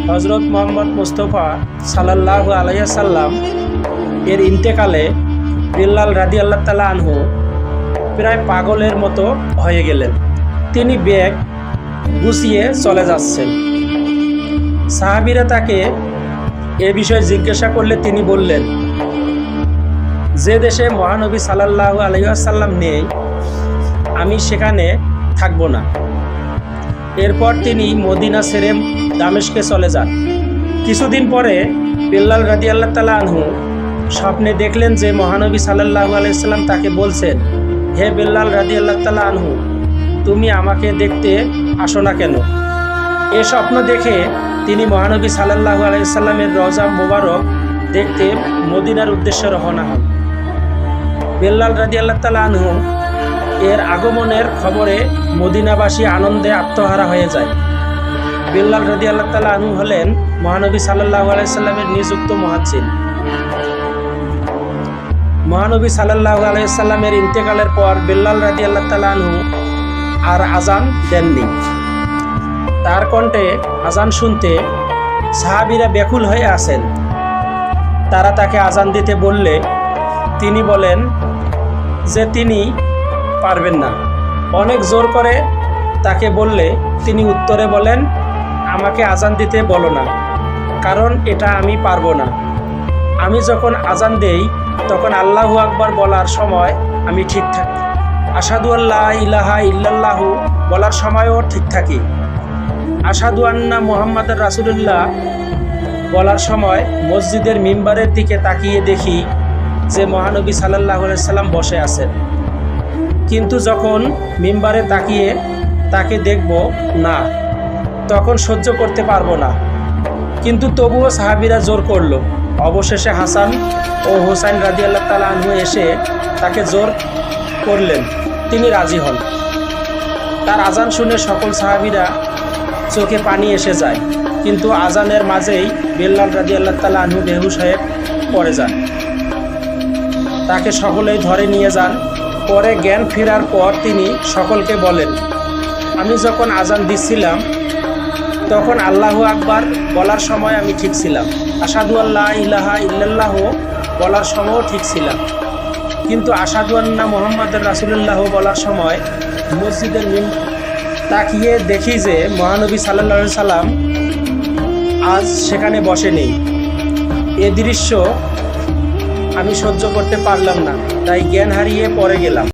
হজরত মোহাম্মদ মুস্তফা সাল্লাল্লাহু আলাইহি সাল্লাম এর ইন্তেকালে বিল্লাল রাদিয়াল্লাহু তাআলা আনহু প্রায় পাগলের মতো হয়ে গেলেন। তিনি ব্যাগ গুছিয়ে চলে যাচ্ছেন। সাহাবীরা তাকে এ বিষয়ে জিজ্ঞাসা করলে তিনি বললেন, যে দেশে মহানবী সাল্লাল্লাহু আলাইহি ওয়াসাল্লাম নেই আমি সেখানে থাকব না। এরপর তিনি মদিনা ছেড়ে দামেস্কে চলে যান। কিছুদিন পরে বিল্লাল রাদিয়াল্লাহু তাআলা আনহু স্বপ্নে দেখলেন যে মহানবী সাল্লাল্লাহু আলাইহি ওয়াসাল্লাম তাকে বলছেন, হে বিল্লাল রাদিয়াল্লাহু তাআলা আনহু, তুমি আমাকে দেখতে আসো না কেন? এ স্বপ্ন দেখে তিনি মহানবী সাল্লাল্লাহু আলাইহি ওয়াসাল্লামের রওজা মুবারক দেখতে মদিনার উদ্দেশ্যে রওনা হন। বিল্লাল রাদিয়াল্লাহু তাআলা আনহু এর আগমনের খবরে মদিনাবাসী আনন্দে আত্মহারা হয়ে যায়। বিল্লাল রাদিয়াল্লাহু তাআলা আনহু হলেন মহানবী সাল্লাল্লাহু আলাইহি ওয়াসাল্লামের নিযুক্ত মুয়াজ্জিন। মহানবী সাল্লাল্লাহু আলাইহি ওয়াসাল্লামের ইন্তেকালের পর বিল্লাল রাদিয়াল্লাহু তাআলা আনহু আর আজান দেননি। তার কণ্ঠে আজান শুনতে সাহাবীরা ব্যাকুল হয়ে আছেন। তারা তাকে আজান দিতে বললে তিনি বলেন যে তিনি পারবেন না। অনেক জোর করে তাকে বললে তিনি উত্তরে বলেন, আমাকে আজান দিতে বলো না, কারণ এটা আমি পারবো না। আমি যখন আজান দেই তখন আল্লাহু আকবার বলার সময় আমি ঠিক থাকি, আশহাদু আল্লা ইলাহা ইল্লাল্লাহু বলার সময়ও ঠিক থাকি, আশহাদু আন্না মুহাম্মাদুর রাসূলুল্লাহ বলার সময় মসজিদের মিম্বারের দিকে তাকিয়ে দেখি যে মহানবী সাল্লাল্লাহু আলাইহি সাল্লাম বসে আছেন। কিন্তু যখন মিম্বারে তাকিয়ে তাকে দেখব না, তখন সহ্য করতে পারবো না। কিন্তু তবুও সাহাবীরা জোর করলো। অবশেষে হাসান ও হুসাইন রাদিয়াল্লাহু তাআলা আনহু এসে তাকে জোর করলেন। তিনি রাজি হন। তার আজান শুনে সকল সাহাবীরা চোখে পানি এসে যায়। কিন্তু আজানের মাঝেই বিল্লাল রাদিয়াল্লাহু তাআলা আনহু বেহুশ হয়ে পড়ে যান। তাকে সকলেই ধরে নিয়ে যান। পরে জ্ঞান ফেরার পর তিনি সকলকে বলেন, আমি যখন আজান দিচ্ছিলাম তখন আল্লাহু আকবার বলার সময় আমি ঠিক ছিলাম, আশহাদু আল্লা ইলাহা ইল্লাল্লাহু বলার সময়ও ঠিক ছিলাম, কিন্তু আশহাদু আন্না মুহাম্মাদুর রাসূলুল্লাহ বলার সময় মসজিদের তাকিয়ে দেখি যে মহানবী সাল্লাল্লাহু আলাইহি সাল্লাম আজ সেখানে বসে নেই। এ দৃশ্য আমি সহ্য করতে পারলাম না, তাই জ্ঞান হারিয়ে পড়ে গেলাম।